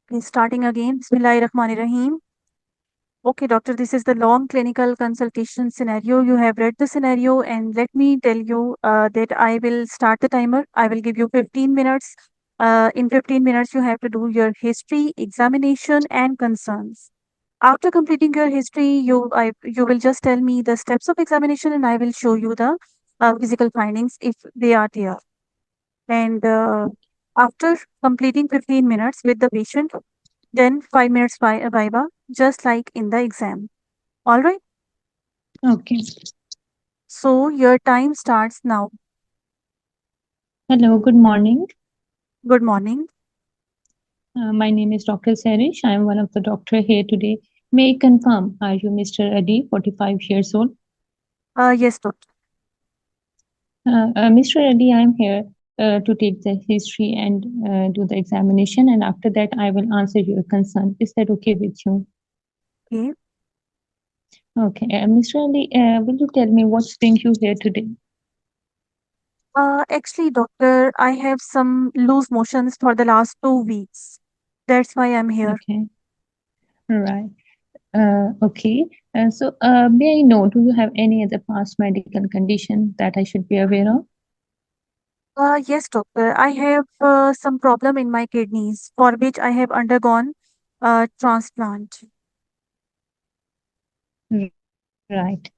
Okay, starting again. Bismillahirrahmanirrahim. Okay, doctor, this is the long clinical consultation scenario. You have read the scenario, and let me tell you that I will start the timer. I will give you 15 minutes. In 15 minutes, you have to do your history, examination, and concerns. After completing your history, you will just tell me the steps of examination, and I will show you the physical findings if they are there. And after completing 15 minutes with the patient, then 5 minutes Viva, just like in the exam. All right. Okay. So your time starts now. Hello, good morning. Good morning. My name is Dr. Sarish. I am one of the doctor here today. May I confirm, are you Mr. Adi, 45 years old? Yes, doctor. Mr. Adi, I am here to take the history and do the examination, and after that, I will answer your concern. Is that okay with you? Okay. Okay. Mr. Adi, will you tell me what's brings you here today? Actually, doctor, I have some loose motions for the last 2 weeks. That's why I'm here. Okay. Right. Okay. May I know, do you have any other past medical condition that I should be aware of? Yes, doctor. I have some problem in my kidneys for which I have undergone transplant. Right.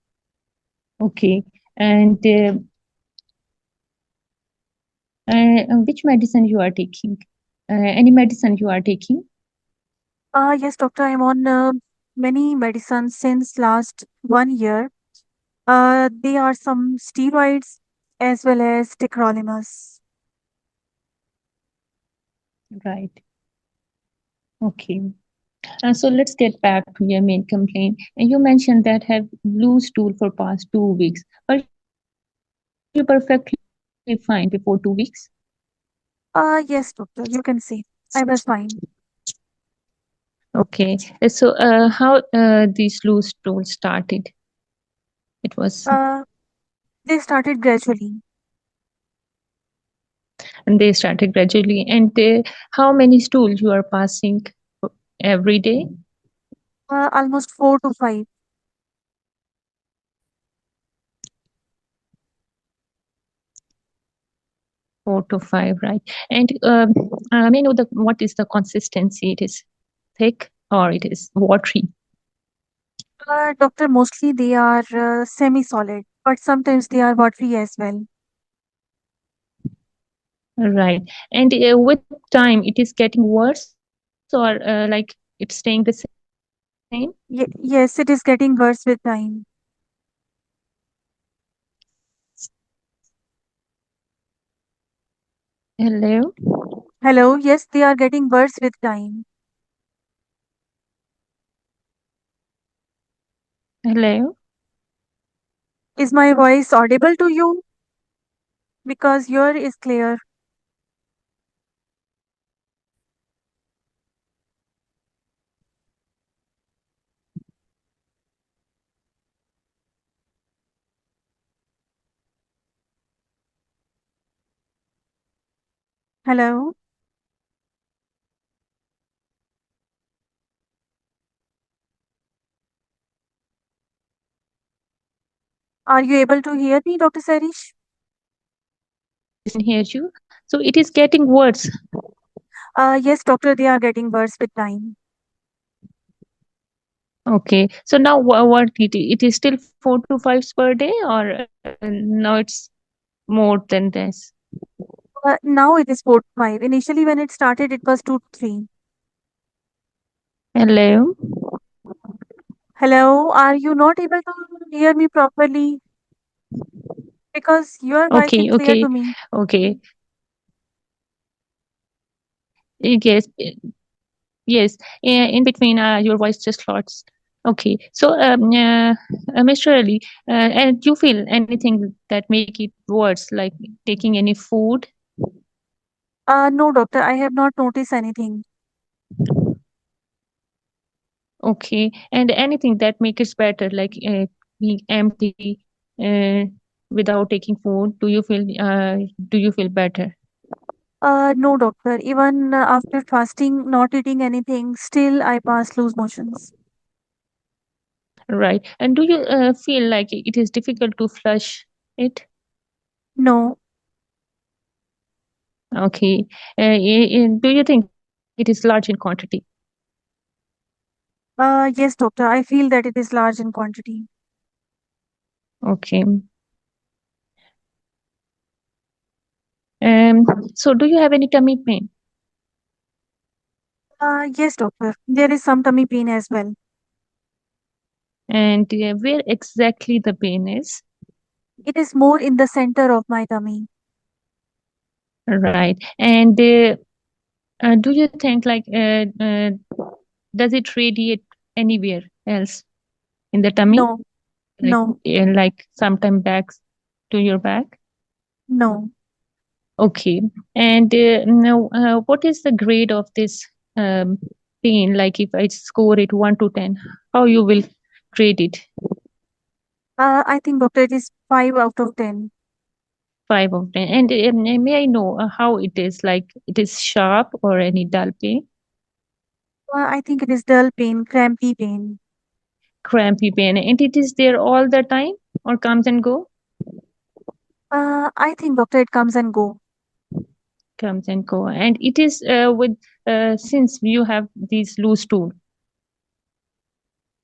Okay. And which medicine you are taking? Any medicine you are taking? Yes, doctor. I'm on many medicines since last 1 year. They are some steroids as well as tacrolimus. Right. Okay. So let's get back to your main complaint. And you mentioned that have blue stool for past 2 weeks. Are you perfectly fine before 2 weeks? Yes, doctor, you can say. I was fine. Okay. How these blue stools started? It was, Uh, they started gradually, and they started gradually. And how many stools you are passing every day? almost 4 to 5. 4 to 5, right? And may I know what is the consistency? It is thick or it is watery? Doctor, mostly they are semi-solid, but sometimes they are watery as well. Right. And with time, it is getting worse or like it's staying the same? Yes, it is getting worse with time. Hello? Hello, yes, they are getting worse with time. Hello? Is my voice audible to you? Because your is clear. Hello, are you able to hear me, Doctor Sarish? Yes, I can hear you. So it is getting worse. Yes, doctor, they are getting worse with time. Okay. So now what it is still 4 to 5 per day or now it's more than this? Now it is 4 to 5. Initially, when it started, it was 2 to 3. Hello? Hello, are you not able to hear me properly? Because your voice is Okay, clear okay, to me. okay. Yes, yes. In between, your voice just lost. Okay. So, Mr. Ali, and you feel anything that make it worse, like taking any food? No, doctor, I have not noticed anything. Okay. And anything that make it better, like being empty, uh, without taking food, do you feel better? No, doctor. Even after fasting, not eating anything, still I pass loose motions. Right. And do you feel like it is difficult to flush it? No. Okay. Do you think it is large in quantity? Yes, doctor. I feel that it is large in quantity. Okay. So do you have any tummy pain? Yes, doctor. There is some tummy pain as well. And where exactly the pain is? It is more in the center of my tummy. Right. And do you think like does it radiate anywhere else in the tummy? No, Like no, sometime back to your back? no. Okay. And now, what is the grade of this um, pain? Like if I score it 1 to 10, how you will grade it? I think, doctor, it is 5 out of 10. 5 of 10. And may I know how it is? Like it is sharp or any dull pain? I think it is dull pain, crampy pain. Crampy pain. And it is there all the time or comes and go? I think, doctor, it comes and go. Comes and go. And it is with since you have these loose stool.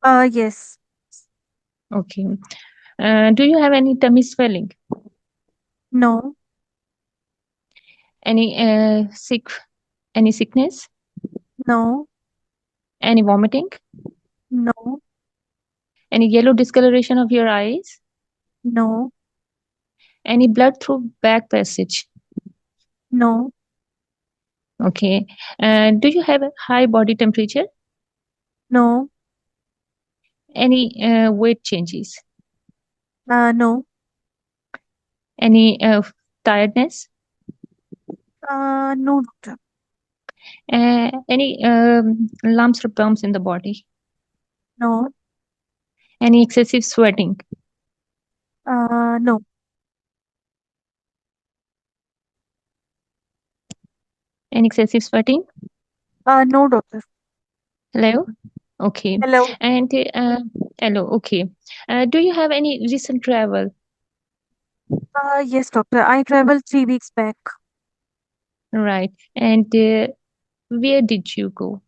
Yes. Okay. Do you have any tummy swelling? No, Any any sickness? no, Any vomiting? no, Any yellow discoloration of your eyes? no, Any blood through back passage? no, Okay. Do you have a high body temperature? no, Any weight changes? no, Any tiredness? no, doctor. Any lumps or bumps in the body? No, Any excessive sweating? no, Any excessive sweating? no, doctor. Hello? Okay. Hello. And hello, okay. Do you have any recent travel? Yes, doctor. I traveled 3 weeks back. Right. And where did you go?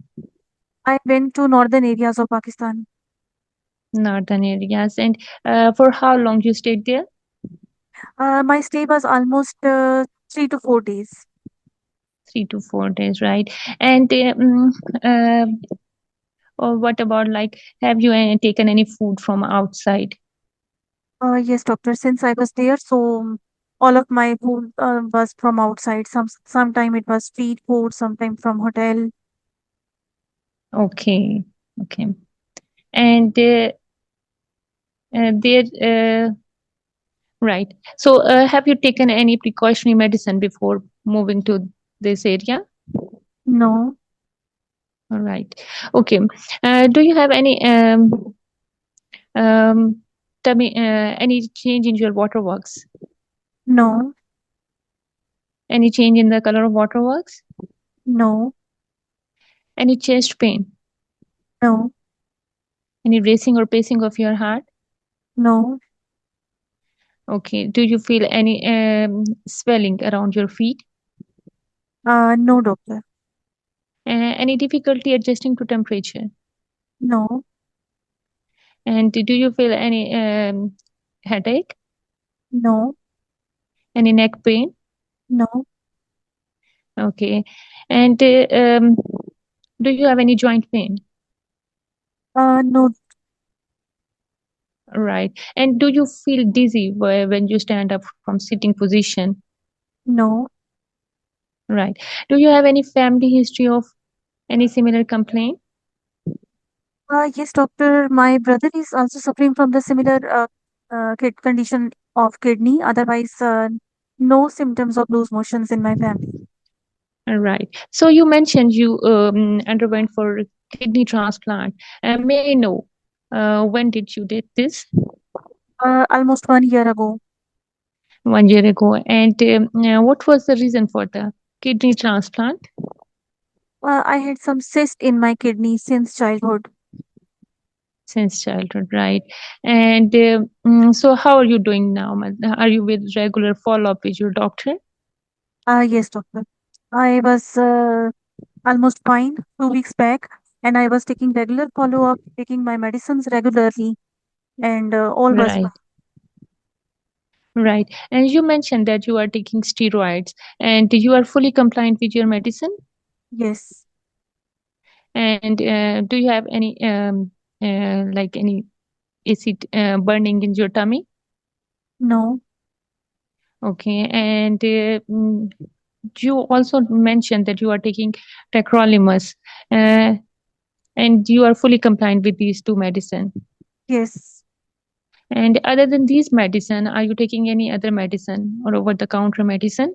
I went to northern areas of Pakistan. Northern areas. And for how long you stayed there? My stay was almost 3 to 4 days. 3 to 4 days, right? And uh, or what about like, have you taken any food from outside? Yes, doctor. Since I was there, so all of my food was from outside. Sometime it was street food, sometime from hotel. Okay, okay. And there, right. So, have you taken any precautionary medicine before moving to this area? No, All right. Okay. Do you have any um, tummy, any change in your waterworks? no, Any change in the color of waterworks? no, Any chest pain? no, Any racing or pacing of your heart? no. Okay. Do you feel any swelling around your feet? No, doctor. Any difficulty adjusting to temperature? No, And do you feel any headache? no, Any neck pain? no. Okay. And do you have any joint pain? No, Right. And do you feel dizzy when you stand up from sitting position? no. Right. Do you have any family history of any similar complaint? Yes, doctor. My brother is also suffering from the similar condition of kidney. Otherwise, no symptoms of loose motions in my family. Right. So you mentioned you underwent for kidney transplant. May I know when did you did this? Almost 1 year ago. 1 year ago. And what was the reason for the Kidney transplant I had some cyst in my kidney since childhood. since childhood, right? And so, how are you doing now? Are you with regular follow up with your doctor? Yes, doctor. I was almost fine 2 weeks back, and I was taking regular follow up, taking my medicines regularly, and all was Right, fine. right. And you mentioned that you are taking steroids and you are fully compliant with your medicine. Yes. And do you have any like any acid burning in your tummy? No. Okay. And you also mentioned that you are taking tacrolimus, uh, and you are fully compliant with these two medicine. Yes. And other than these medicine, are you taking any other medicine or over the counter medicine?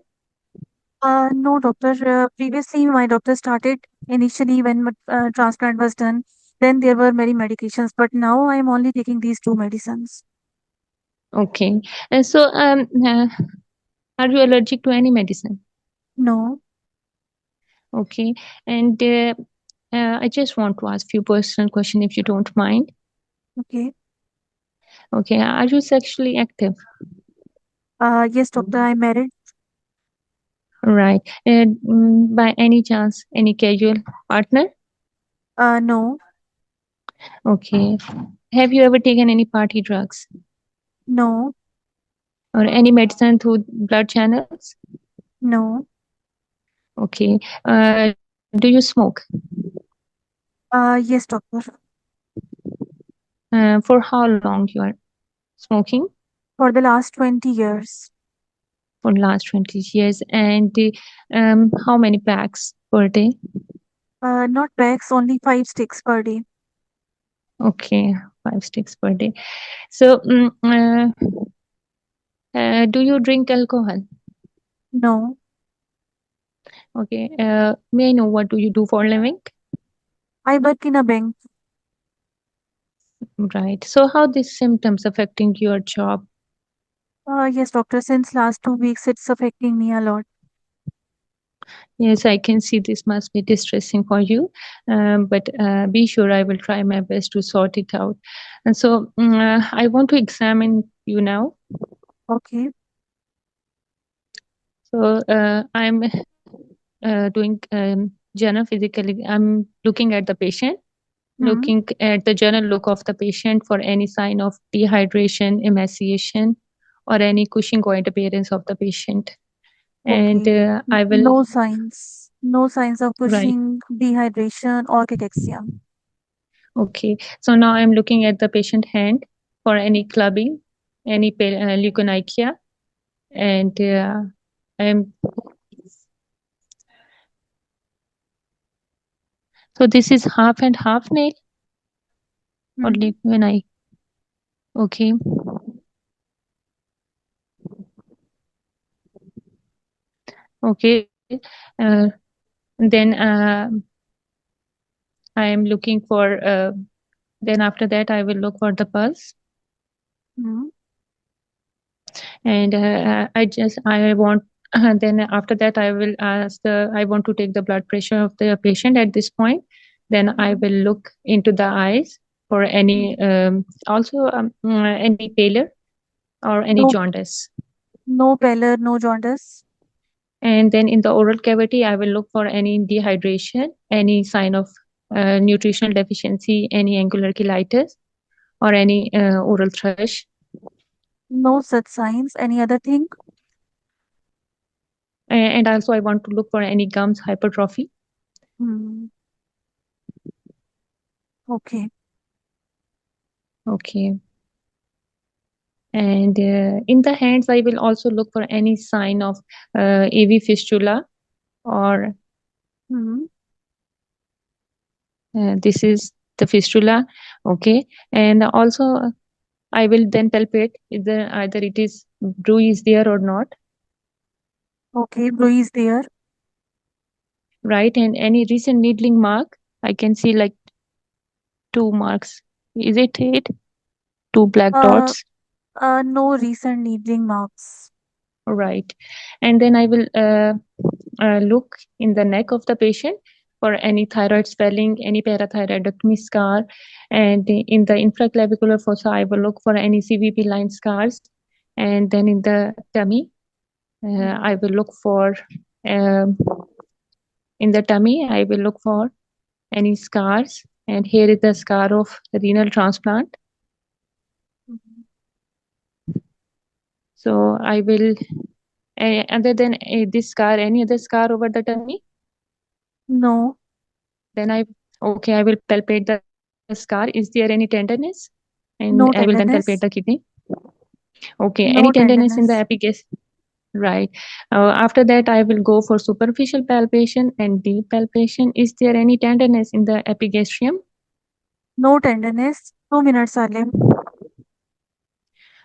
No, doctor. Previously, my doctor started initially when transplant was done. Then there were many medications, but now I am only taking these two medicines. Okay. And so, are you allergic to any medicine? No. Okay. And I just want to ask few personal question if you don't mind. Okay. Okay. Are you sexually active? Yes, doctor. I'm married. Right. By any chance, any casual partner? No. Okay. Have you ever taken any party drugs No. or any medicine through blood channels? No. Okay. Do you smoke? Yes, doctor. For how long you are smoking? For the last 20 years. For the last 20 years. And how many packs per day? Not packs, only 5 sticks per day. Okay, 5 sticks per day. So, do you drink alcohol? No. Okay. May I know what do you do for a living? I work in a bank. Right. So, how these symptoms affecting your job? Yes, doctor. Since last 2 weeks, it's affecting me a lot. Yes, I can see this must be distressing for you, but be sure I will try my best to sort it out. And so, I want to examine you now. Okay. So, I'm doing general physically. I'm looking at the patient, Hmm. looking at the general look of the patient for any sign of dehydration, emaciation, or any Cushingoid appearance of the patient. And Okay. I will, No signs. No signs of right. Cushing, dehydration, or cachexia. Okay. So now I'm looking at the patient hand for any clubbing, any leukonychia, and I'm. So this is half and half nail or Hmm. leukonychia. Okay. Okay. Uh, then I am looking for. Then after that, I will look for the pulse, Hmm. and I want. Then after that, I will ask the. I want to take the blood pressure of the patient at this point. Then I Hmm. will look into the eyes for any also any pallor or any No, jaundice. no pallor, no jaundice. And then in the oral cavity, I will look for any dehydration, any sign of nutritional deficiency, any angular cheilitis, or any oral thrush. No such signs. Any other thing? And also, I want to look for any gums hypertrophy. Hmm. Okay. Okay. And in the hands, I will also look for any sign of AV fistula, or Hmm. this is the fistula. Okay. And also, I will then palpate either it is bruise there or not, Okay. Bruise there. right? And any recent needling mark, I can see like two marks. Is it? Two black Uh, dots, no recent needling marks. right? And then I will look in the neck of the patient for any thyroid swelling, any parathyroidectomy scar, and in the infraclavicular fossa, I will look for any CVP line scars, and then in the tummy, I will look for um, in the tummy, I will look for any scars, and here is the scar of renal transplant. So I will, other than this scar, any other scar over the tummy? No. Then I will palpate the scar. Is there any tenderness? And I will No then palpate the tenderness. kidney. Okay, any No tenderness in the tenderness. epigastrium? Right. After that, I will go for superficial palpation and deep palpation. Is there any tenderness in the epigastrium? No tenderness. 2 minutes are left.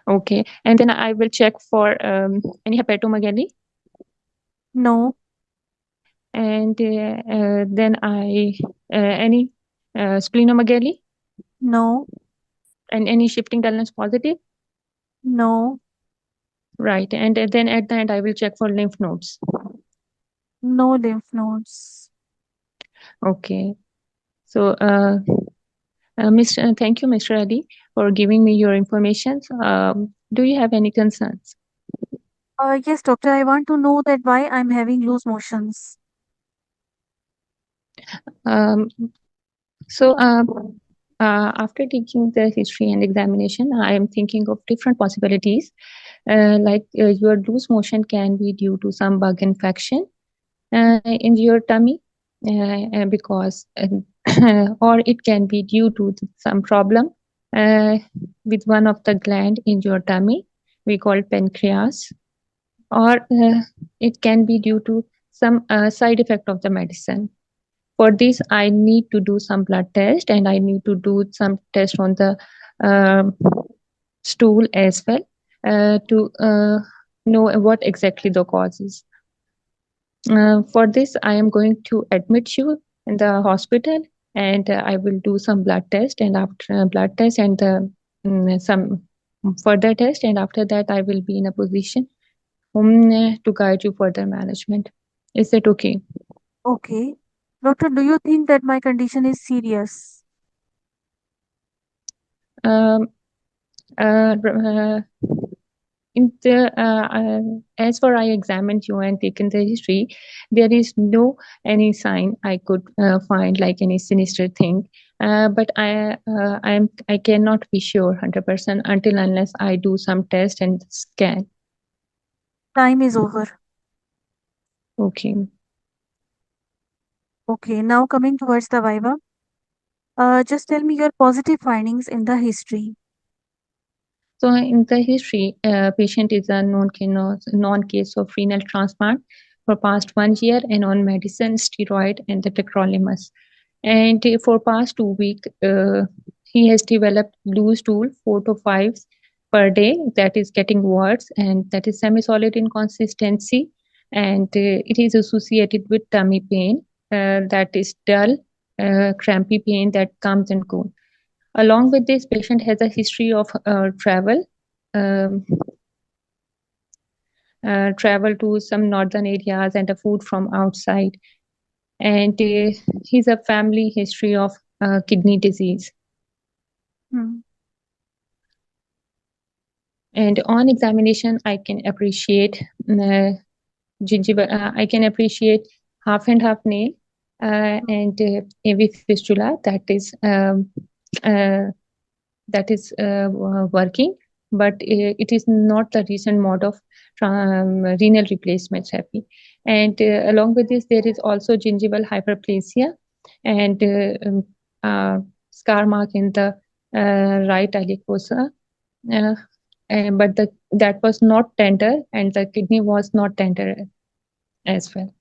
Okay, and then I will check for any hepatomegaly. No. And then any splenomegaly No. and any shifting dullness positive. No. Right, and then at the end I will check for lymph nodes. No lymph nodes. Okay, so thank you, Mr. Ali, for giving me your information. Do you have any concerns? Yes, doctor, I want to know that why I'm having loose motions. Um, so after taking the history and examination, I am thinking of different possibilities. Like your loose motion can be due to some bug infection in your tummy, because or it can be due to some problem with one of the gland in your tummy, we call pancreas, or it can be due to some side effect of the medicine. For this, I need to do some blood test, and I need to do some test on the um, stool as well, to know what exactly the cause is. For this, I am going to admit you in the hospital, and I will do some blood test, and after blood test and some further test, and after that, I will be in a position to guide you further management. Is that okay? Okay. Doctor, do you think that my condition is serious? Um, uh, as far I examined you and taken the history, there is no any sign I could find like any sinister thing. But I cannot be sure 100% until unless I do some test and scan. Time is over. Okay. Okay, now coming towards the Viva. Just tell me your positive findings in the history. So in the history, patient is a non-case of renal transplant for past 1 year and on medicine, steroid, and the tacrolimus. And for past 2 weeks, he has developed blue stool 4 to 5 per day. That is getting worse, and that is semi-solid in consistency, and it is associated with tummy pain that is dull, crampy pain that comes and goes. Along with this, patient has a history of um, travel to some northern areas and a food from outside. And he's a family history of kidney disease. Hmm. And on examination, I can appreciate gingival. I can appreciate half and half nail and AV fistula uh, that is working, but it is not the recent mode of renal replacement therapy. And along with this, there is also gingival hyperplasia and scar mark in the right iliac fossa. But that was not tender, and the kidney was not tender as well.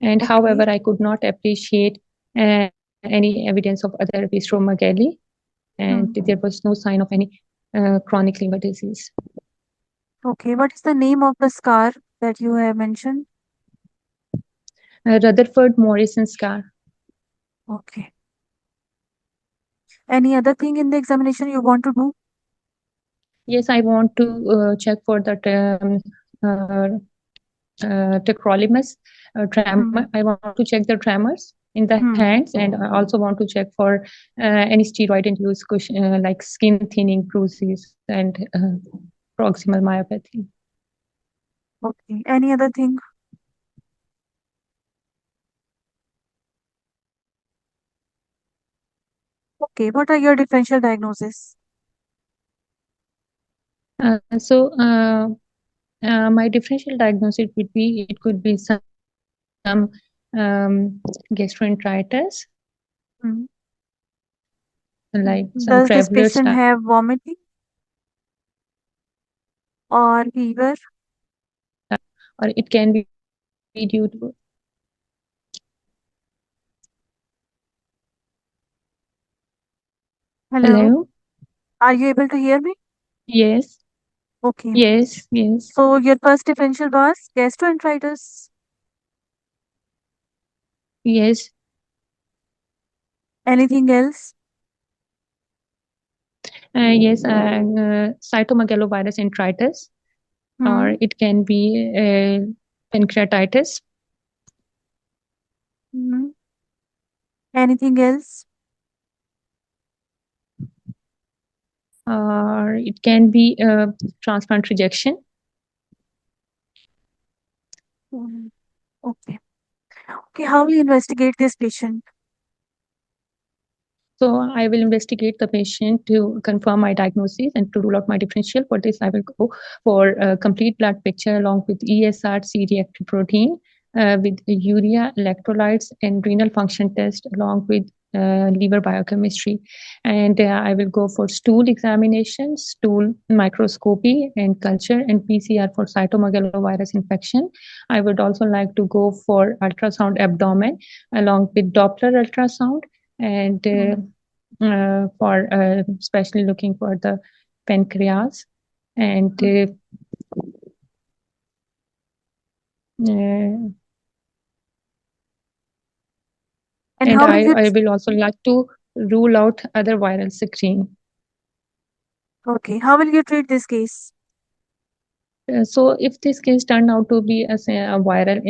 And Okay. however, I could not appreciate any evidence of other visceromegaly, and there was no sign of any chronic liver disease. Okay, what is the name of the scar that you have mentioned? Rutherford Morrison scar. Okay. Any other thing in the examination you want to do? Yes, I want to check for the tacrolimus tremor. I want to check the tremors in the hands, and I also want to check for any steroid-induced like skin thinning, bruises, and proximal myopathy. Okay. Any other thing? Okay. What are your differential diagnoses? My differential diagnosis would be, it could be some gastroenteritis, like some Does this traveler's patient have vomiting or fever? or it can be due to Hello. Are you able to hear me? Yes. Okay. Yes. So your first differential was gastroenteritis. Yes. Anything else? Yes. Cytomegalovirus enteritis, or it can be pancreatitis. Anything else? Or it can be transplant rejection. Okay. Okay. How will you investigate this patient? So I will investigate the patient to confirm my diagnosis and to rule out my differential. For this, I will go for a complete blood picture along with ESR, C-reactive protein, with urea, electrolytes, and renal function test, along with liver biochemistry. And I will go for stool examination, stool microscopy, and culture, and PCR for cytomegalovirus infection. I would also like to go for ultrasound abdomen along with Doppler ultrasound, and for especially looking for the pancreas, and I will also like to rule out other viral screen. Okay, how will you treat this case? So if this case turned out to be a viral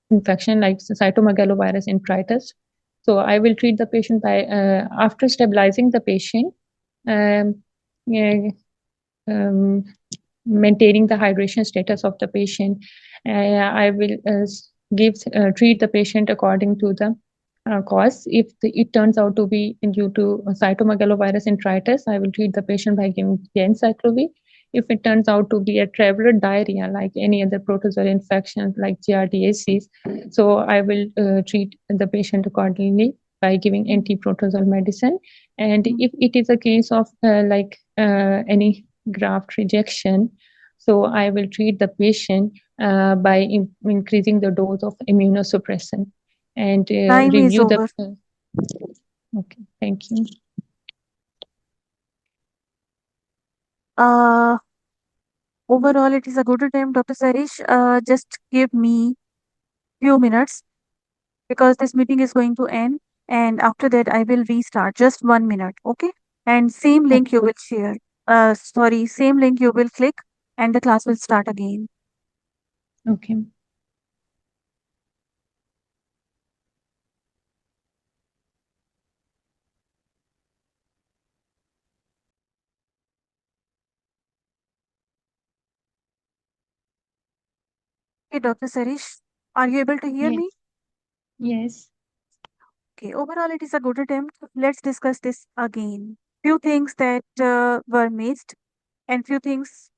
infection like cytomegalovirus enteritis, so I will treat the patient by after stabilizing the patient, maintaining the hydration status of the patient. I will treat the patient according to the cause. If it turns out to be due to cytomegalovirus enteritis, I will treat the patient by giving ganciclovir. If it turns out to be a traveler diarrhea, like any other protozoal infection like giardiasis, so I will treat the patient accordingly by giving anti-protozoal medicine. And if it is a case of any graft rejection, so I will treat the patient by increasing the dose of immunosuppressant and review the. Okay, thank you. Overall, it is a good attempt, Dr. Sarish. Just give me few minutes because this meeting is going to end, and after that I will restart. Just 1 minute, okay? And same link you will share. Same link you will click, and the class will start again. Okay. Okay, Dr. Sarish, are you able to hear me? Yes. Okay, overall it is a good attempt. Let's discuss this again. Few things that were missed, and few things,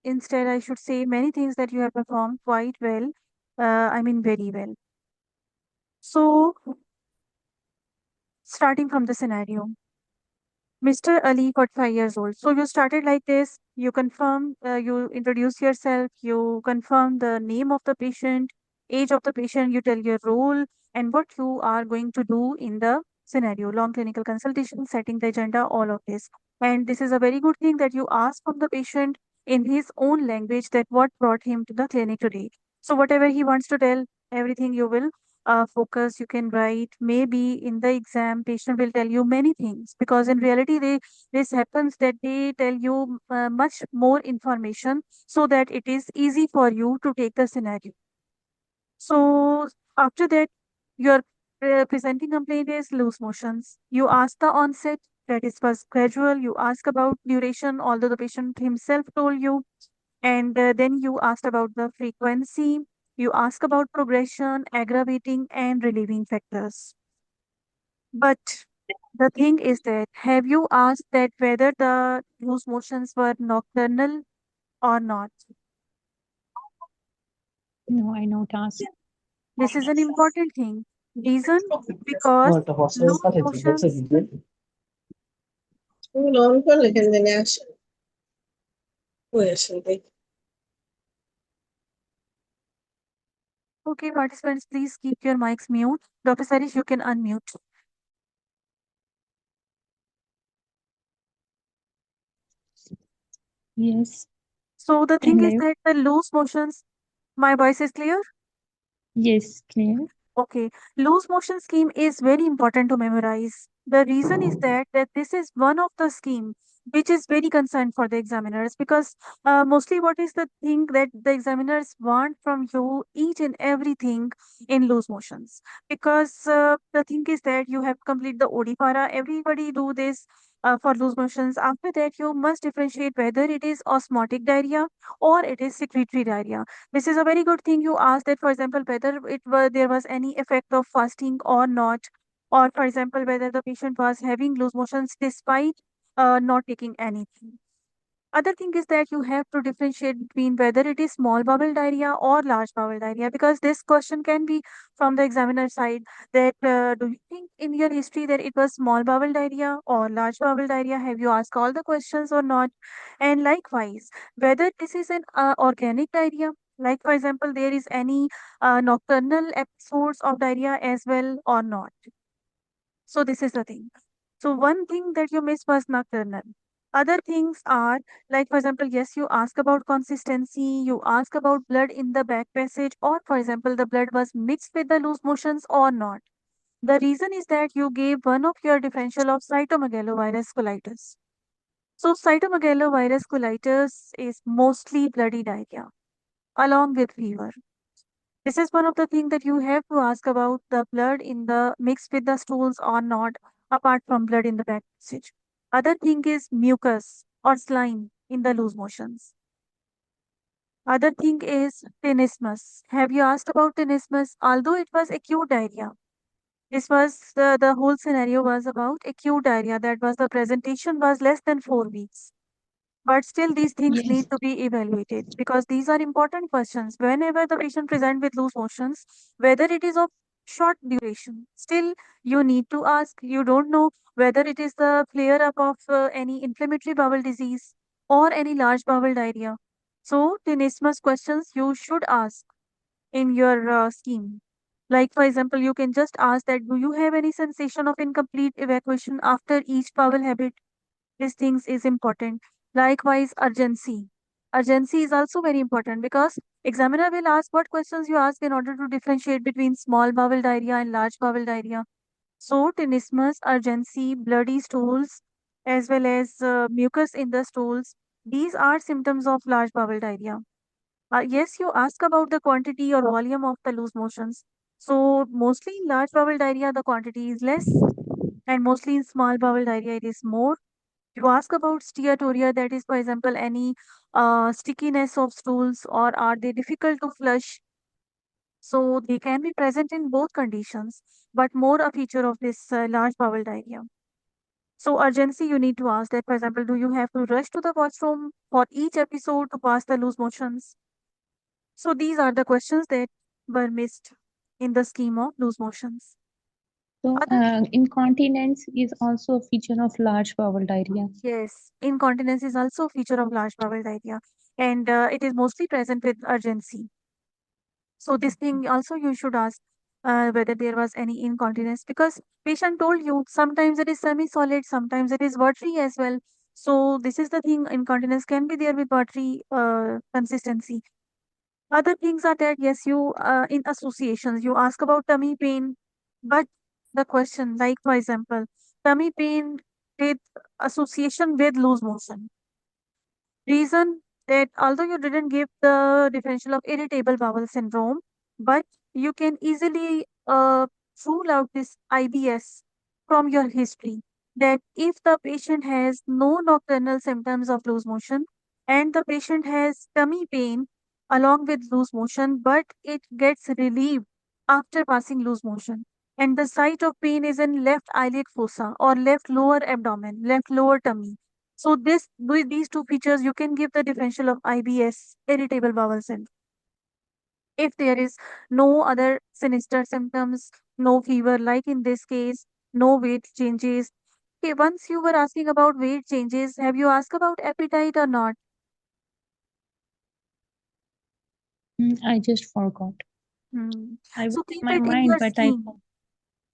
instead I should say many things that you have performed quite well. I mean very well. So, starting from the scenario, Mr. Ali, 45 years old. So you started like this. You confirm, you introduce yourself, you confirm the name of the patient, age of the patient, you tell your role and what you are going to do in the scenario. Long clinical consultation, setting the agenda, all of this. And this is a very good thing that you ask from the patient in his own language that what brought him to the clinic today. So whatever he wants to tell, everything you will focus you can write. Maybe in the exam, patient will tell you many things because in reality, this happens that they tell you much more information so that it is easy for you to take the scenario. So after that, your presenting complaint is loose motions. You ask the onset, that is was gradual. You ask about duration, although the patient himself told you, and then you asked about the frequency. You ask about progression, aggravating and relieving factors. But the thing is that have you asked that whether the loose motions were nocturnal or not? No, I not ask. This is an important thing. Reason because loose motions. Non quelle che ne lascia. Può essere. Okay, participants, please keep your mics mute. Dr. Sarish, you can unmute. Yes, So the thing I'm is live. that the loose motions, my voice is clear? Yes, clear. Okay, loose motion scheme is very important to memorize. The reason is that this is one of the scheme which is very concerned for the examiners because mostly what is the thing that the examiners want from you each and everything in loose motions because the thing is that you have complete the ODPARA. Everybody do this for loose motions. After that, you must differentiate whether it is osmotic diarrhea or it is secretory diarrhea. This is a very good thing you asked that, for example, whether there was any effect of fasting or not, or for example, whether the patient was having loose motions despite not taking anything. Other thing is that you have to differentiate between whether it is small bowel diarrhea or large bowel diarrhea because this question can be from the examiner side that do you think in your history that it was small bowel diarrhea or large bowel diarrhea? Have you asked all the questions or not? And likewise, whether this is an organic diarrhea, like for example, there is any nocturnal episodes of diarrhea as well or not. So this is the thing. So one thing that you missed was nocturnal. Other things are like, for example, yes, you ask about consistency, you ask about blood in the back passage, or for example, the blood was mixed with the loose motions or not. The reason is that you gave one of your differential of cytomegalovirus colitis. So cytomegalovirus colitis is mostly bloody diarrhea along with fever. This is one of the things that you have to ask about the blood in the mixed with the stools or not, apart from blood in the back passage. Other thing is mucus or slime in the loose motions. Other thing is tenesmus. Have you asked about tenesmus? Although it was acute diarrhea, this was the whole scenario was about acute diarrhea. That was the presentation was less than 4 weeks. But still, these things Yes, need to be evaluated because these are important questions. Whenever the patient present with loose motions, whether it is of short duration, still you need to ask. You don't know whether it is the flare up of any inflammatory bowel disease or any large bowel diarrhea. So, tenesmus questions you should ask in your scheme. Like, for example, you can just ask that do you have any sensation of incomplete evacuation after each bowel habit? These things is important. Likewise, urgency. Urgency is also very important because examiner will ask what questions you ask in order to differentiate between small bowel diarrhea and large bowel diarrhea. So, tenesmus, urgency, bloody stools, as well as mucus in the stools, these are symptoms of large bowel diarrhea. Yes, you ask about the quantity or volume of the loose motions. So, mostly in large bowel diarrhea, the quantity is less, and mostly in small bowel diarrhea, it is more. You ask about steatorrhea, that is, for example, any stickiness of stools or are they difficult to flush? So they can be present in both conditions, but more a feature of this large bowel diarrhea. So urgency, you need to ask that, for example, do you have to rush to the washroom for each episode to pass the loose motions? So these are the questions that were missed in the scheme of loose motions. so Other, incontinence is also a feature of large bowel diarrhea. yes, incontinence is also a feature of large bowel diarrhea, and it is mostly present with urgency. So this thing also you should ask whether there was any incontinence because patient told you sometimes it is semi-solid, sometimes it is watery as well. So this is the thing, incontinence can be there with watery consistency. Other things are that, yes, you in associations, you ask about tummy pain, but the question, like for example, tummy pain with association with loose motion. Reason that although you didn't give the differential of irritable bowel syndrome, but you can easily rule out this IBS from your history. That if the patient has no nocturnal symptoms of loose motion and the patient has tummy pain along with loose motion, but it gets relieved after passing loose motion. And the site of pain is in left eyelid fossa or left lower abdomen, left lower tummy. So this with these two features, you can give the differential of IBS, irritable bowel syndrome. If there is no other sinister symptoms, no fever, like in this case, no weight changes. Okay, once you were asking about weight changes, have you asked about appetite or not? I just forgot. Hmm. I was So in keep my it in mind, your but I scheme.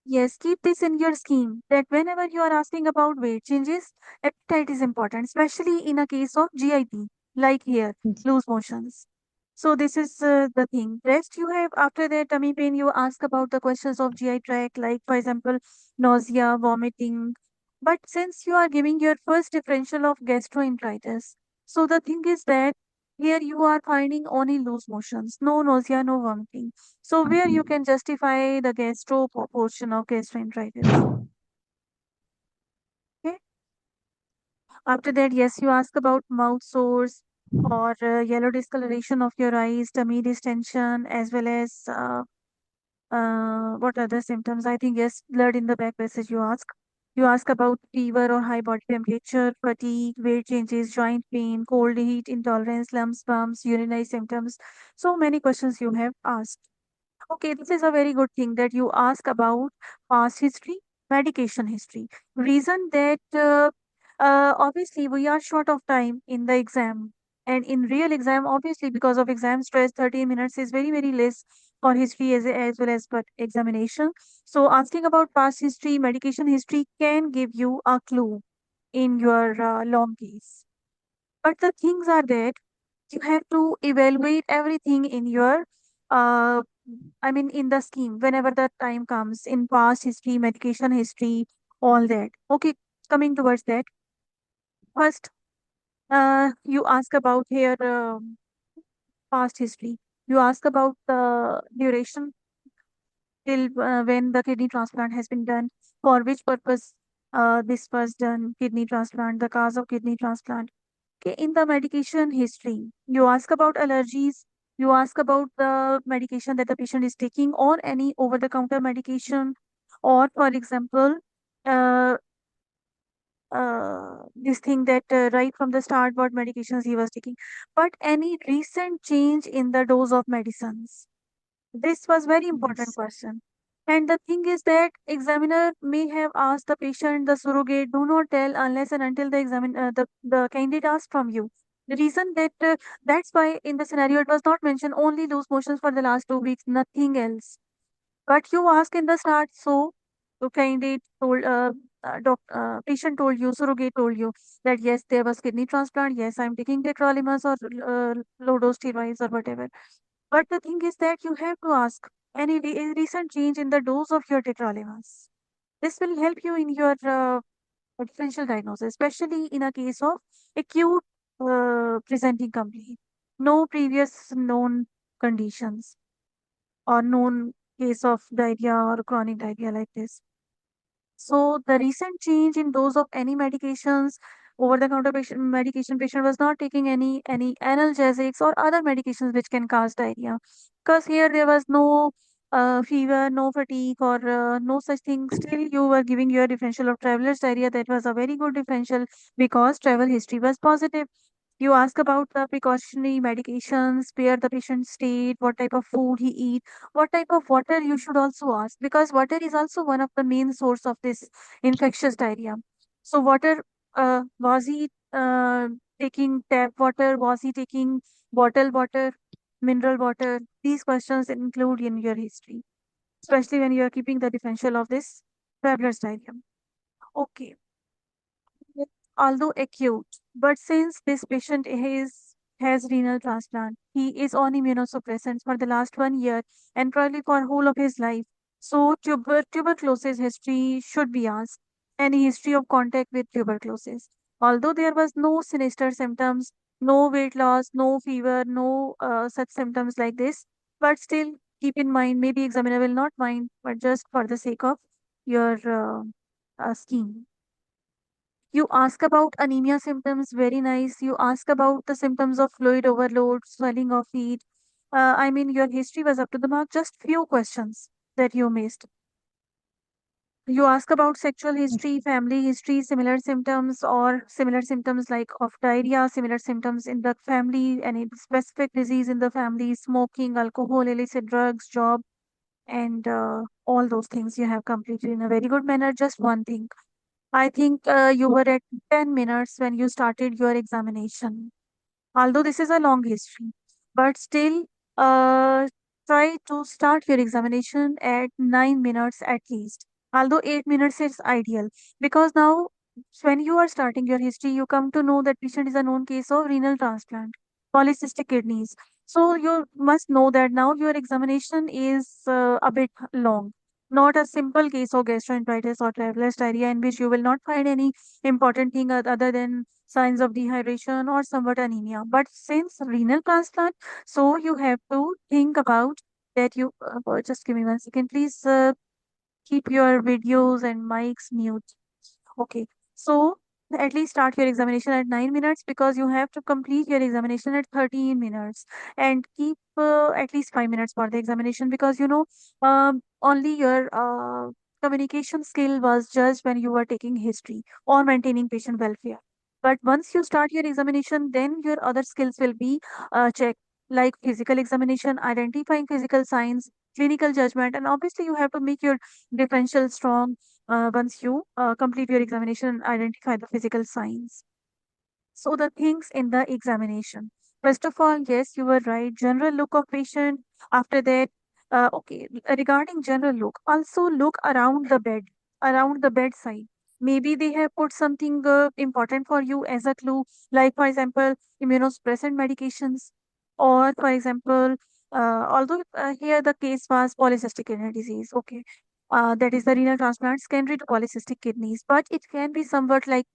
Yes, keep this in your scheme that whenever you are asking about weight changes, appetite is important, especially in a case of GIT, like here, loose motions. So this is the thing. Rest you have after that tummy pain, you ask about the questions of GI tract, like for example, nausea, vomiting. But since you are giving your first differential of gastroenteritis, so the thing is that here you are finding only loose motions, no nausea, no vomiting. So where you can justify the gastro portion of gastroenteritis. Okay. After that, yes, you ask about mouth sores or yellow discoloration of your eyes, tummy distension, as well as what other symptoms? I think yes, blood in the back passage. You ask. You ask about fever or high body temperature, fatigue, weight changes, joint pain, cold, heat intolerance, lumps, bumps, urinary symptoms. So many questions you have asked. Okay, this is a very good thing that you ask about past history, medication history. Reason that obviously we are short of time in the exam. And in real exam, obviously because of exam stress, 30 minutes is very, very less for history as well as but examination. So asking about past history, medication history can give you a clue in your long case. But the things are that you have to evaluate everything in your uh, I mean in the scheme whenever the time comes in past history, medication history, all that. Okay, coming towards that. First, you ask about here past history. You ask about the duration till when the kidney transplant has been done, for which purpose this was done, kidney transplant, the cause of kidney transplant. Okay, in the medication history, you ask about allergies, you ask about the medication that the patient is taking or any over-the-counter medication, or for example, uh, this thing that right from the start what medications he was taking, but any recent change in the dose of medicines. This was very important yes. question. And the thing is that examiner may have asked the patient, the surrogate, do not tell unless and until the candidate asks from you. The reason that that's why in the scenario it was not mentioned only loose motions for the last 2 weeks, nothing else. But you ask in the start, so the candidate told, patient told you, surrogate told you that yes, there was kidney transplant. Yes, I'm taking tacrolimus or low dose steroids or whatever. But the thing is that you have to ask any recent change in the dose of your tacrolimus. This will help you in your differential diagnosis, especially in a case of acute presenting complaint. No previous known conditions or known case of diarrhea or chronic diarrhea like this. So the recent change in dose of any medications, over-the-counter patient was not taking any analgesics or other medications which can cause diarrhea, because here there was no fever, no fatigue, or no such thing. Still, you were giving your differential of traveler's diarrhea. That was a very good differential because travel history was positive. You ask about the precautionary medications, where the patient stayed, what type of food he eat, what type of water you should also ask, because water is also one of the main source of this infectious diarrhea. So water, was he taking tap water? Was he taking bottled water, mineral water? These questions include in your history, especially when you are keeping the differential of this traveler's diarrhea. Okay, although acute, but since this patient is has renal transplant. He is on immunosuppressants for the last 1 year and probably for whole of his life. So tuberculosis history should be asked. Any history of contact with tuberculosis. Although there was no sinister symptoms, no weight loss, no fever, no such symptoms like this, but still keep in mind, maybe examiner will not mind, but just for the sake of your scheme. You ask about anemia symptoms, very nice. You ask about the symptoms of fluid overload, swelling of feet. I mean, your history was up to the mark. Just few questions that you missed. You ask about sexual history, family history, similar symptoms, or similar symptoms like of diarrhea, similar symptoms in the family, any specific disease in the family, smoking, alcohol, illicit drugs, job, and all those things you have completed in a very good manner. Just one thing. I think you were at 10 minutes when you started your examination. Although this is a long history, but still uh, try to start your examination at 9 minutes at least. Although 8 minutes is ideal, because now when you are starting your history, you come to know that patient is a known case of renal transplant, polycystic kidneys. So you must know that now your examination is a bit long. Not a simple case of gastroenteritis or traveler's diarrhea in which you will not find any important thing other than signs of dehydration or somewhat anemia. But since renal transplant, so you have to think about that you just give me 1 second, please. Keep your videos and mics mute. Okay. So at least start your examination at 9 minutes because you have to complete your examination at 13 minutes and keep at least 5 minutes for the examination because only your communication skill was judged when you were taking history or maintaining patient welfare. But once you start your examination, then your other skills will be checked, like physical examination, identifying physical signs, clinical judgment, and obviously you have to make your differential strong once you complete your examination and identify the physical signs. So the things in the examination. First of all, yes, you were right. General look of patient. After that, okay, regarding general look, also look around the bed, around the bedside. Maybe they have put something important for you as a clue, like for example, immunosuppressant medications, or for example, although here the case was polycystic kidney disease. Okay, that is the renal transplant secondary to polycystic kidneys, but it can be somewhat like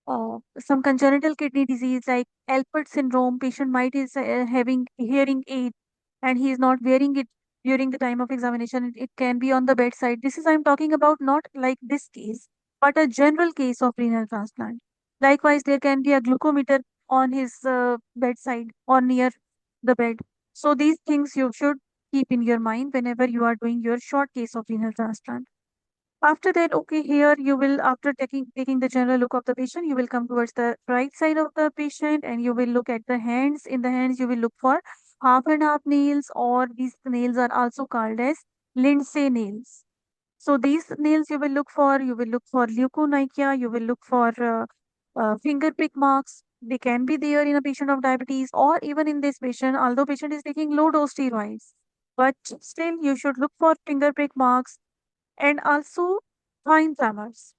some congenital kidney disease like Alport syndrome. Patient might is having hearing aid and he is not wearing it during the time of examination. It can be on the bedside. This is I'm talking about not like this case, but a general case of renal transplant. Likewise, there can be a glucometer on his bedside or near the bed. So these things you should keep in your mind whenever you are doing your short case of renal transplant. After that, okay, here you will, after taking the general look of the patient, you will come towards the right side of the patient and you will look at the hands. In the hands, you will look for half and half nails, or these nails are also called as Lindsay nails. So these nails you will look for leukonychia, you will look for finger prick marks. They can be there in a patient of diabetes or even in this patient, although patient is taking low dose steroids. But still, you should look for finger prick marks and also fine tremors,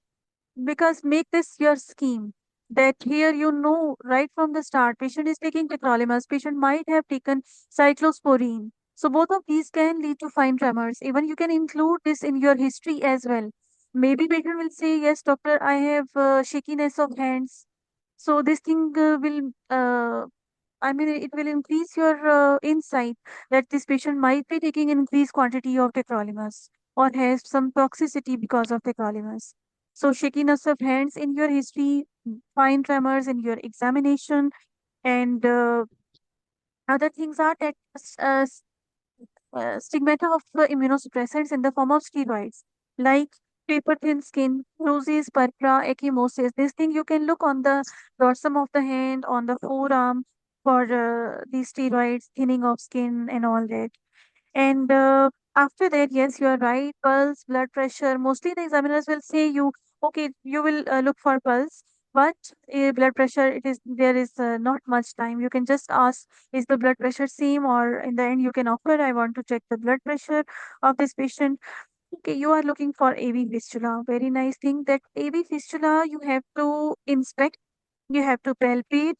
because make this your scheme that here you know right from the start patient is taking tacrolimus, patient might have taken cyclosporine, so both of these can lead to fine tremors. Even you can include this in your history as well. Maybe patient will say, yes doctor, I have shakiness of hands, so this thing will I mean, it will increase your insight that this patient might be taking increased quantity of tacrolimus or has some toxicity because of tacrolimus. So, shakiness of hands in your history, fine tremors in your examination, and other things are that stigmata of immunosuppressants in the form of steroids, like paper thin skin, bruises, purpura, ecchymosis. This thing you can look on the dorsum of the hand, on the forearm for these steroids, thinning of skin, and all that. And after that, yes, you are right. Pulse, blood pressure. Mostly the examiners will say you, okay, you will look for pulse, but blood pressure, it is there is not much time. You can just ask, is the blood pressure same, or in the end you can offer, I want to check the blood pressure of this patient. Okay, you are looking for AV fistula. Very nice thing that AV fistula you have to inspect, you have to palpate,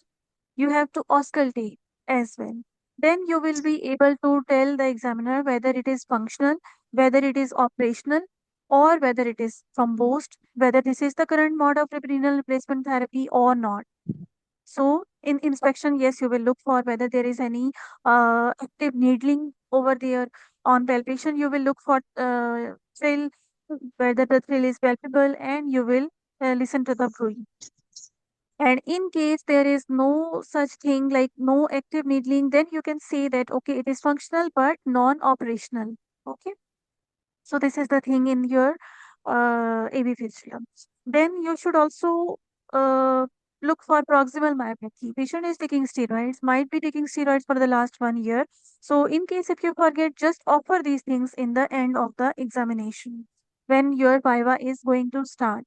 You have to auscultate as well. Then you will be able to tell the examiner whether it is functional, whether it is operational, or whether it is thrombosed, whether this is the current mode of renal replacement therapy or not. So in inspection, yes, you will look for whether there is any active needling over there. On palpation, you will look for thrill, whether the thrill is palpable, and you will listen to the breathing. And in case there is no such thing like no active needling, then you can say that okay, it is functional but non-operational. Okay. So this is the thing in your AV fistula. Then you should also uh, look for proximal myopathy. Patient is taking steroids, might be taking steroids for the last 1 year. So in case if you forget, just offer these things in the end of the examination when your Viva is going to start.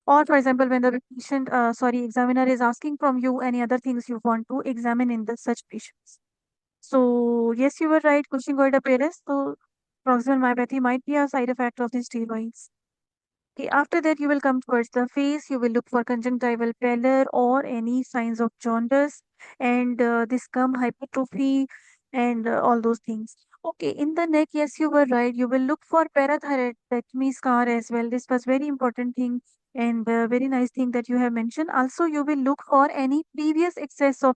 Or for example, when the examiner is asking from you any other things you want to examine in the such patients. So yes, you were right, Cushing goiter appearance. So proximal myopathy might be a side effect of the steroids. Okay, after that, you will come towards the face. You will look for conjunctival pallor or any signs of jaundice and this gum hypertrophy and all those things. Okay, in the neck, yes, you were right. You will look for parathyroidectomy scar as well. This was very important thing and very nice thing that you have mentioned. Also, you will look for any previous excess of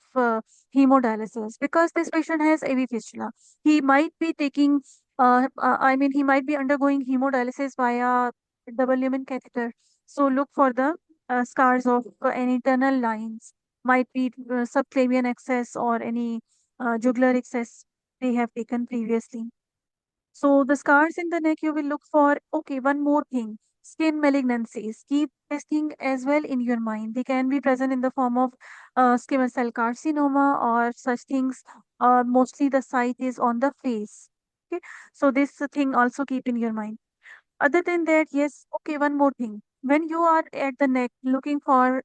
hemodialysis because this patient has AV fistula. He might be taking, he might be undergoing hemodialysis via double lumen catheter. So look for the scars of any internal lines, might be subclavian excess or any jugular excess they have taken previously. So the scars in the neck you will look for. Okay, one more thing. Skin malignancies. Keep this thing as well in your mind. They can be present in the form of squamous cell carcinoma or such things. Mostly the site is on the face. Okay, so this thing also keep in your mind. Other than that, yes, okay, one more thing. When you are at the neck looking for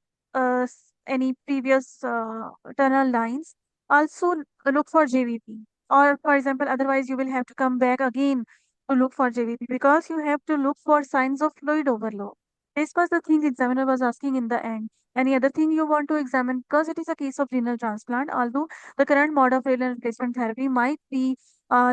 any previous tunnel lines, also look for JVP. Or, for example, otherwise you will have to come back again to look for JVP because you have to look for signs of fluid overload. This was the thing examiner was asking in the end. Any other thing you want to examine because it is a case of renal transplant, although the current mode of renal replacement therapy might be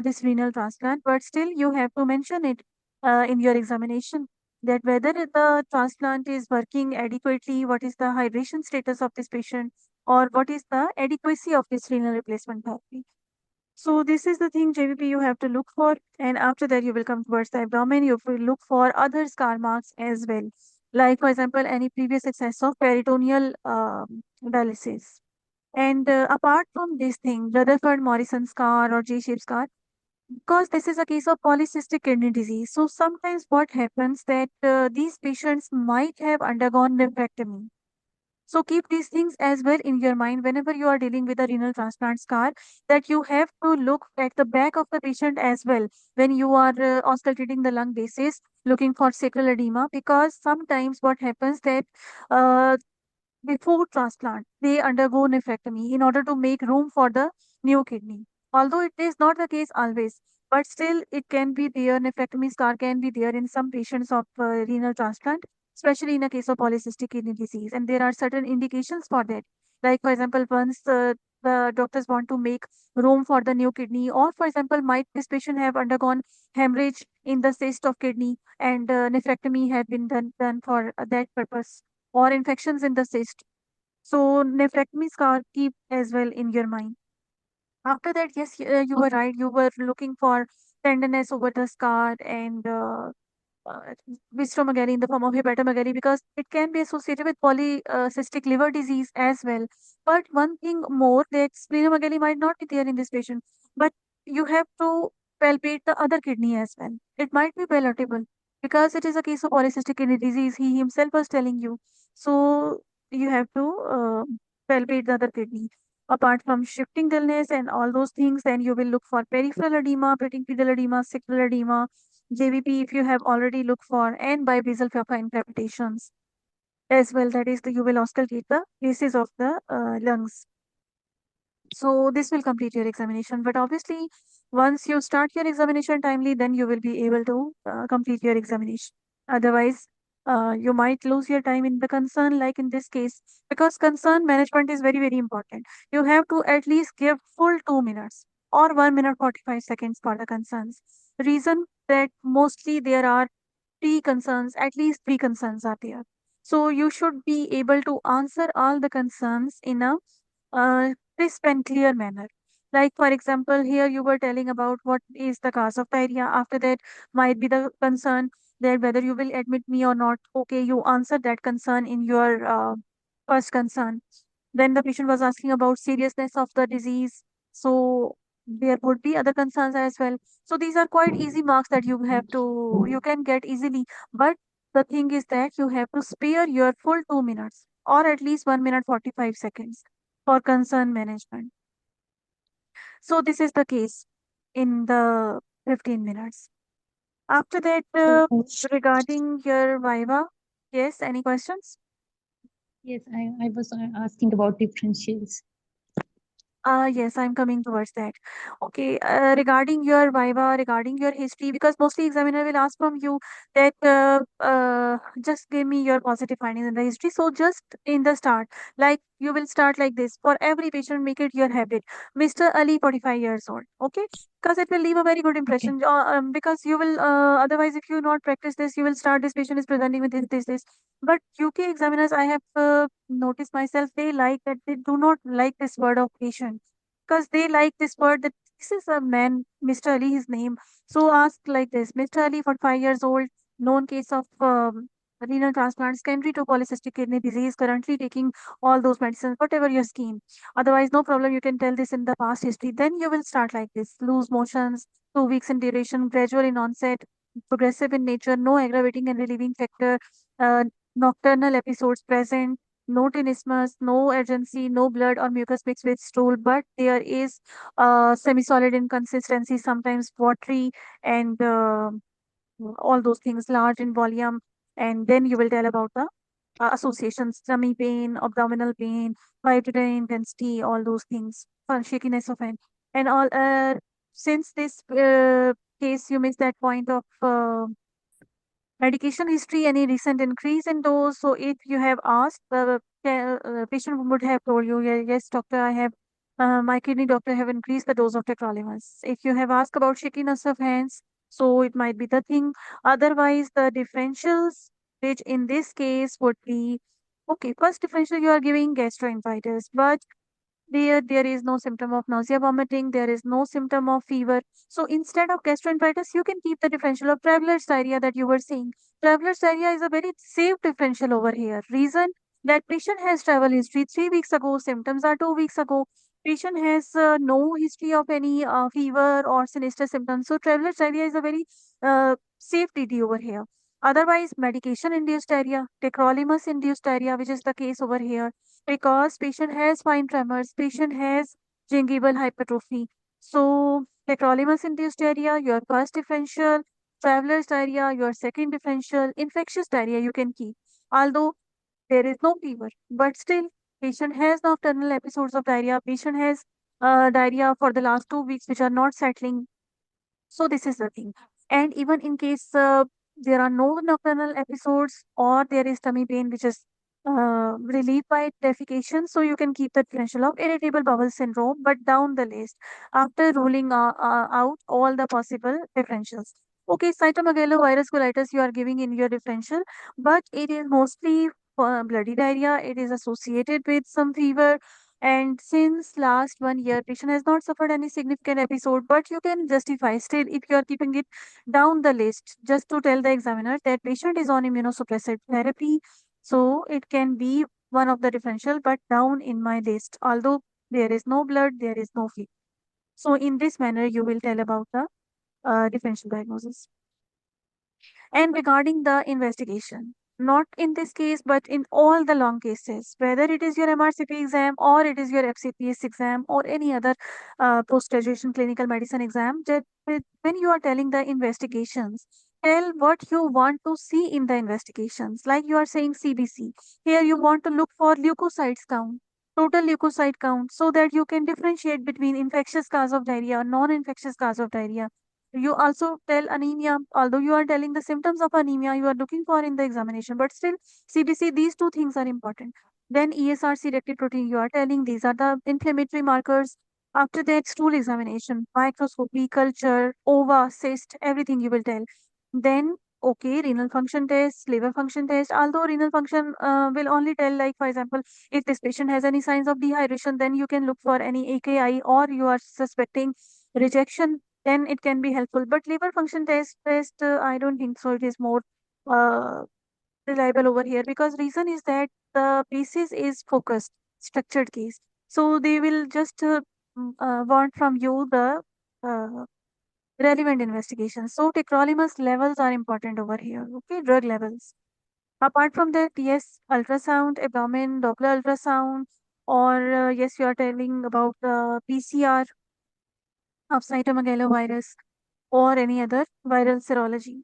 this renal transplant, but still you have to mention it in your examination that whether the transplant is working adequately, what is the hydration status of this patient, or what is the adequacy of this renal replacement therapy. So this is the thing JVP you have to look for, and after that you will come towards the abdomen. You will look for other scar marks as well, like for example any previous excess of peritoneal dialysis. And apart from this thing, Rutherford Morrison scar or J-shaped scar, because this is a case of polycystic kidney disease. So sometimes what happens that these patients might have undergone nephrectomy. So keep these things as well in your mind whenever you are dealing with a renal transplant scar, that you have to look at the back of the patient as well when you are auscultating the lung basis, looking for sacral edema, because sometimes what happens that uh, before transplant, they undergo nephrectomy in order to make room for the new kidney. Although it is not the case always, but still it can be there. Nephrectomy scar can be there in some patients of renal transplant, especially in a case of polycystic kidney disease. And there are certain indications for that. Like, for example, once the doctors want to make room for the new kidney, or for example, might this patient have undergone hemorrhage in the cyst of kidney and nephrectomy have been done for that purpose, or infections in the cyst. So nephrectomy scar keep as well in your mind. After that, yes, you were right. You were looking for tenderness over the scar and uh, visceromegaly in the form of hepatomegaly because it can be associated with polycystic liver disease as well. But one thing more, that splenomegaly might not be there in this patient, but you have to palpate the other kidney as well. It might be palatable because it is a case of polycystic kidney disease. He himself was telling you. So you have to palpate the other kidney. Apart from shifting dullness and all those things, then you will look for peripheral edema, pedal edema, sacral edema, JVP if you have already looked for, and bibasal fine palpitations as well. That is, you will auscultate the basis of the lungs. So this will complete your examination. But obviously, once you start your examination timely, then you will be able to complete your examination. Otherwise, You might lose your time in the concern, like in this case, because concern management is very, very important. You have to at least give full 2 minutes or 1 minute 45 seconds for the concerns. Reason that mostly there are three concerns, at least three concerns are there. So you should be able to answer all the concerns in a crisp and clear manner. Like, for example, here you were telling about what is the cause of diarrhea. After that, might be the concern that whether you will admit me or not. Okay, you answered that concern in your first concern. Then the patient was asking about seriousness of the disease. So there would be other concerns as well. So these are quite easy marks that you can get easily. But the thing is that you have to spare your full 2 minutes or at least 1 minute 45 seconds for concern management. So this is the case in the 15 minutes. After that, regarding your Viva, yes, any questions? Yes, I was asking about differentials. Yes, I'm coming towards that. Okay, regarding your Viva, regarding your history, because mostly examiner will ask from you that just give me your positive findings in the history. So just in the start, like you will start like this for every patient, make it your habit. Mr. Ali, 45 years old. Okay, because it will leave a very good Okay. impression. Because you will otherwise, if you not practice this, you will start this patient is presenting with this. But UK examiners, I have noticed myself, they like that they do not like this word of patient because they like this word that this is a man, Mr. Ali, his name. So ask like this, Mr. Ali, 45 years old, known case of renal transplant, secondary to polycystic kidney disease, currently taking all those medicines, whatever your scheme. Otherwise, no problem. You can tell this in the past history. Then you will start like this: loose motions, 2 weeks in duration, gradual in onset, progressive in nature, no aggravating and relieving factor. Uh, Nocturnal episodes present, no tenesmus, no urgency, no blood or mucus mixed with stool, but there is semi-solid inconsistency, sometimes watery, and all those things, large in volume. And then you will tell about the associations, tummy pain, abdominal pain, 5 to 10 intensity, all those things, shakiness of hand, and all. Since this case, you missed that point of medication history, any recent increase in dose. So if you have asked, the patient would have told you, Yes, doctor, I have, my kidney doctor have increased the dose of tacrolimus." If you have asked about shakiness of hands, so it might be the thing. Otherwise, the differentials, which in this case would be, okay, first differential you are giving gastroenteritis, but there is no symptom of nausea, vomiting, there is no symptom of fever. So instead of gastroenteritis, you can keep the differential of traveler's diarrhea that you were saying. Traveler's diarrhea is a very safe differential over here. Reason that patient has travel history 3 weeks ago, symptoms are 2 weeks ago. Patient has no history of any fever or sinister symptoms. So traveler's diarrhea is a very safe TD over here. Otherwise, medication induced diarrhea, tacrolimus induced diarrhea, which is the case over here, because patient has fine tremors, patient has gingival hypertrophy. So tacrolimus induced diarrhea, your first differential, traveler's diarrhea, your second differential, infectious diarrhea you can keep. Although there is no fever, but still patient has nocturnal episodes of diarrhea, patient has diarrhea for the last 2 weeks which are not settling. So this is the thing. And even in case there are no nocturnal episodes or there is tummy pain which is relieved by defecation, so you can keep the differential of irritable bowel syndrome, but down the list after ruling out all the possible differentials. Okay, cytomegalovirus colitis you are giving in your differential, but it is mostly bloody diarrhea. It is associated with some fever, and since last 1 year, patient has not suffered any significant episode, but you can justify still if you are keeping it down the list just to tell the examiner that patient is on immunosuppressive therapy. So it can be one of the differential, but down in my list, although there is no blood, there is no fever. So in this manner, you will tell about the differential diagnosis. And regarding the investigation, not in this case, but in all the long cases, whether it is your MRCP exam or it is your FCPS exam or any other post-graduation clinical medicine exam, when you are telling the investigations, tell what you want to see in the investigations. Like you are saying CBC, here you want to look for leukocytes count, total leukocyte count, so that you can differentiate between infectious cause of diarrhea, non-infectious cause of diarrhea. You also tell anemia, although you are telling the symptoms of anemia you are looking for in the examination, but still CBC, these two things are important. Then ESRC reactive protein, you are telling these are the inflammatory markers. After that, stool examination, microscopy, culture, ova, cyst, everything you will tell. Then, okay, renal function test, liver function test, although renal function will only tell, like, for example, if this patient has any signs of dehydration, then you can look for any AKI, or you are suspecting rejection, then it can be helpful. But liver function test, I don't think so. It is more uh, reliable over here, because reason is that the PACES is focused, structured case. So they will just want from you the uh, relevant investigation. So tacrolimus levels are important over here. Okay, drug levels. Apart from that, yes, ultrasound, abdomen, Doppler ultrasound, or yes, you are telling about PCR of cytomegalovirus or any other viral serology.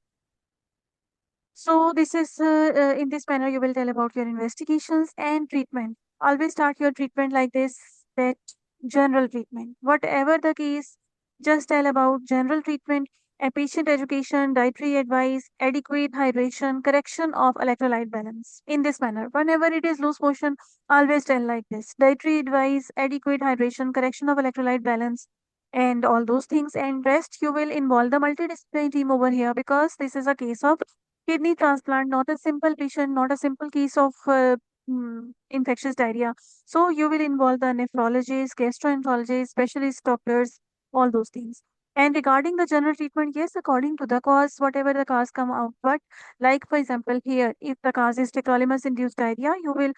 So this is in this manner you will tell about your investigations and treatment. Always start your treatment like this, that general treatment. Whatever the case, just tell about general treatment and patient education, dietary advice, adequate hydration, correction of electrolyte balance. In this manner, whenever it is loose motion, always tell like this: dietary advice, adequate hydration, correction of electrolyte balance, and all those things. And rest you will involve the multidisciplinary team over here, because this is a case of kidney transplant, not a simple patient, not a simple case of infectious diarrhea. So you will involve the nephrologists, gastroenterologists, specialist doctors, all those things. And regarding the general treatment, yes, according to the cause, whatever the cause come out. But like for example here, if the cause is tacrolimus induced diarrhea, you will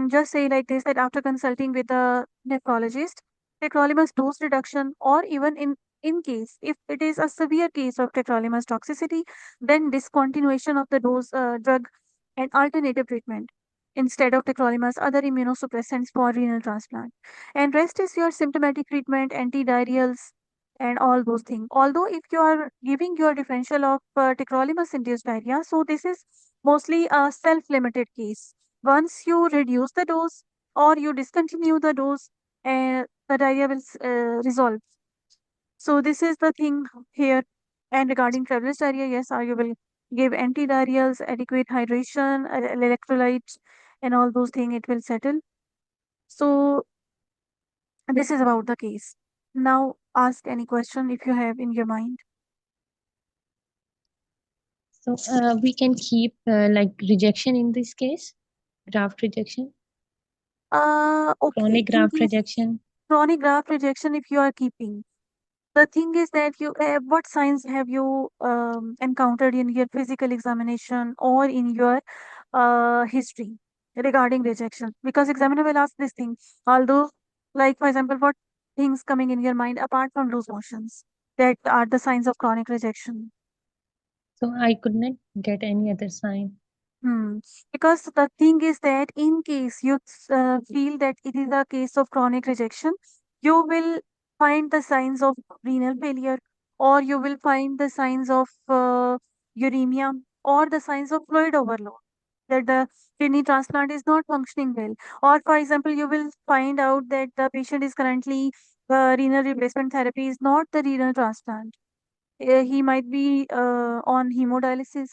just say like this, that after consulting with the nephrologist, tacrolimus dose reduction, or even in case if it is a severe case of tacrolimus toxicity, then discontinuation of the dose drug and alternative treatment instead of tacrolimus, other immunosuppressants for renal transplant. And rest is your symptomatic treatment, antidiarrheals, and all those things. Although if you are giving your differential of tacrolimus induced diarrhea, so this is mostly a self-limited case. Once you reduce the dose or you discontinue the dose, the diarrhea will resolve. So this is the thing here. And regarding traveler's diarrhea, yes, you will give antidiarrheals, adequate hydration, electrolytes, and all those things. It will settle. So this is about the case. Now ask any question if you have in your mind. So we can keep like rejection in this case, graft rejection, Okay. chronic In graft case rejection. chronic graft rejection, if you are keeping, the thing is that you what signs have you encountered in your physical examination or in your history regarding rejection? Because examiner will ask this thing. Although, like for example, what things coming in your mind apart from loose motions that are the signs of chronic rejection? So I could not get any other sign. Hmm. Because the thing is that in case you feel that it is a case of chronic rejection, you will find the signs of renal failure, or you will find the signs of uremia, or the signs of fluid overload, that the kidney transplant is not functioning well. Or, for example, you will find out that the patient is currently renal replacement therapy is not the renal transplant. He might be on hemodialysis.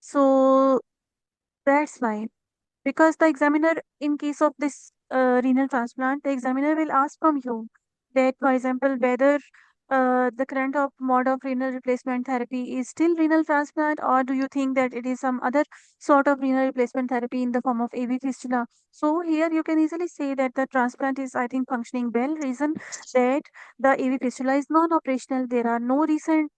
So that's why, because the examiner, in case of this renal transplant, the examiner will ask from you that, for example, whether the current of mode of renal replacement therapy is still renal transplant, or do you think that it is some other sort of renal replacement therapy in the form of AV fistula. So here you can easily say that the transplant is, I think, functioning well. Reason that the AV fistula is non-operational. There are no recent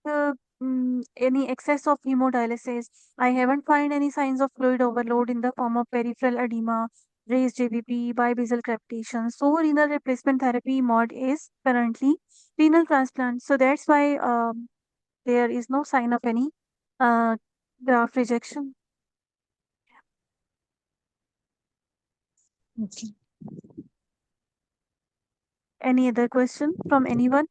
any excess of hemodialysis. I haven't find any signs of fluid overload in the form of peripheral edema, raised JVP, bibasal crepitation. So renal replacement therapy mod is currently renal transplant. So that's why there is no sign of any uh, graft rejection. Okay. Any other question from anyone?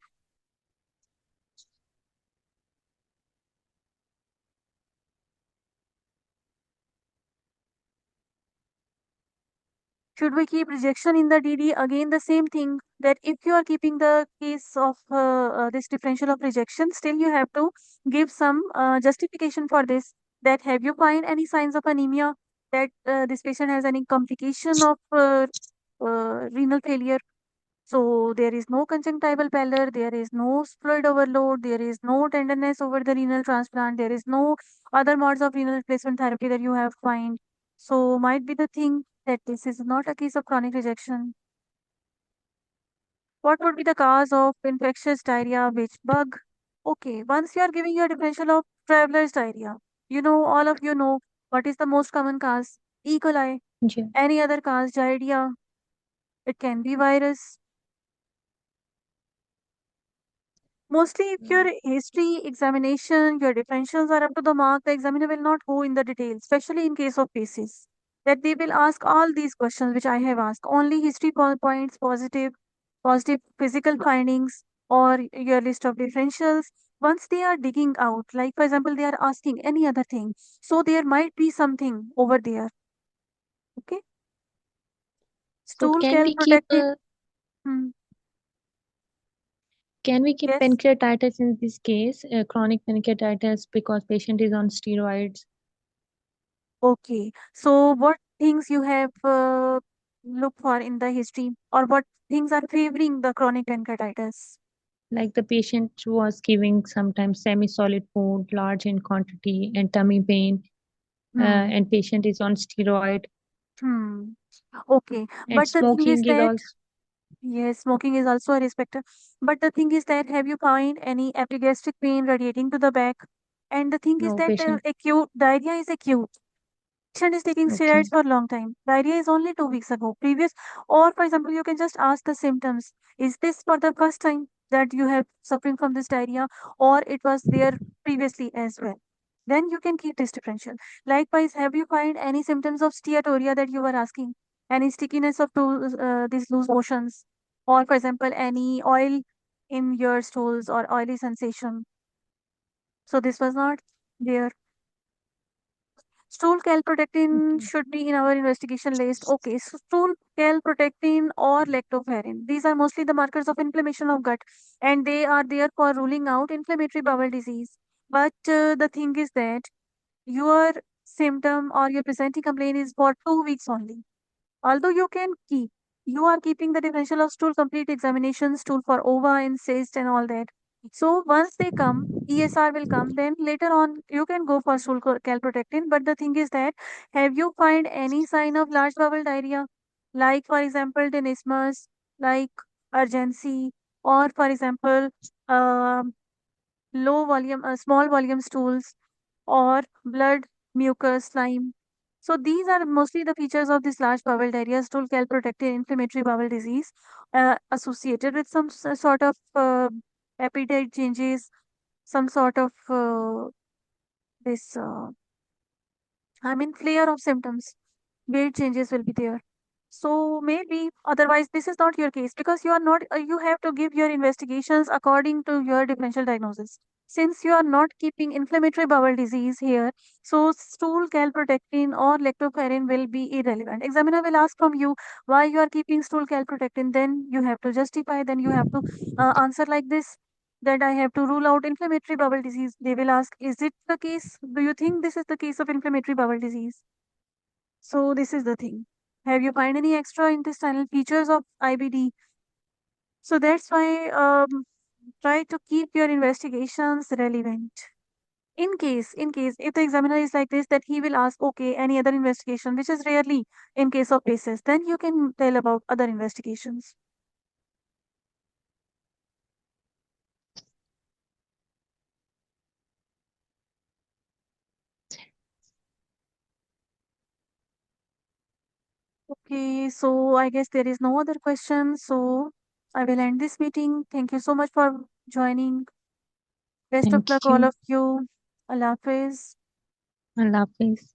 Should we keep rejection in the DD? Again, the same thing, that if you are keeping the case of this differential of rejection, still you have to give some justification for this. That have you find any signs of anemia? That this patient has any complication of renal failure? So there is no conjunctival pallor, there is no fluid overload, there is no tenderness over the renal transplant, there is no other modes of renal replacement therapy that you have find. So might be the thing that this is not a case of chronic rejection. What would be the cause of infectious diarrhea? Which bug? Okay, once you are giving your differential of traveler's diarrhea, you know, all of you know what is the most common cause. E. coli. Yeah. Any other cause, diarrhea. It can be virus. Mostly, if your history examination, your differentials are up to the mark, the examiner will not go in the details, especially in case of PACES. That they will ask all these questions which I have asked. Only history points, positive physical findings, or your list of differentials. Once they are digging out, like for example, they are asking any other thing. So there might be something over there. Okay. So Stool can cal we keep protected. Hmm. can we keep Yes. pancreatitis in this case, chronic pancreatitis, because patient is on steroids? Okay. So what things you have looked for in the history, or what things are favoring the chronic pancreatitis? Like the patient was giving sometimes semi-solid food, large in quantity, and tummy pain, Hmm. and patient is on steroid, Hmm. Okay. and But the thing is smoking is that, also yes, smoking is also a risk factor. But the thing is that, have you found any epigastric pain radiating to the back? And the thing is no that patient. acute diarrhea is acute. Patient is taking steroids Okay, for a long time. Diarrhea is only 2 weeks ago. Previous, or for example, you can just ask the symptoms. Is this for the first time that you have suffering from this diarrhea, or it was there previously as well? Then you can keep this differential. Likewise, have you find any symptoms of steatorrhea that you were asking? Any stickiness of these loose motions, or for example, any oil in your stools or oily sensation? So this was not there. Stool calprotectin okay, should be in our investigation list. Okay, so stool calprotectin or lactoferrin. These are mostly the markers of inflammation of gut, and they are there for ruling out inflammatory bowel disease. But the thing is that your symptom or your presenting complaint is for 2 weeks only. Although you are keeping the differential of stool complete examination, stool for ova and cyst and all that. So once they come, ESR will come. Then later on, you can go for stool calprotectin. But the thing is that, have you find any sign of large bowel diarrhea, like for example tenesmus, like urgency, or for example, um small volume stools, or blood, mucus, slime. So these are mostly the features of this large bowel diarrhea, stool calprotectin inflammatory bowel disease, associated with some sort of appetite changes, some sort of this, flare of symptoms, weight changes will be there. So maybe otherwise this is not your case, because you are not you have to give your investigations according to your differential diagnosis. Since you are not keeping inflammatory bowel disease here, so stool calprotectin or lactoferrin will be irrelevant. Examiner will ask from you why you are keeping stool calprotectin. Then you have to justify. Then you have to answer like this, that I have to rule out inflammatory bowel disease. They will ask, is it the case? Do you think this is the case of inflammatory bowel disease? So this is the thing. Have you find any extra intestinal features of IBD? So that's why try to keep your investigations relevant. In case, if the examiner is like this, that he will ask, okay, any other investigation, which is rarely in case of PACES, then you can tell about other investigations. Okay, so I guess there is no other question. So I will end this meeting. Thank you so much for joining. Best of luck, thank all you. of you. Allah Hafiz. Allah Hafiz.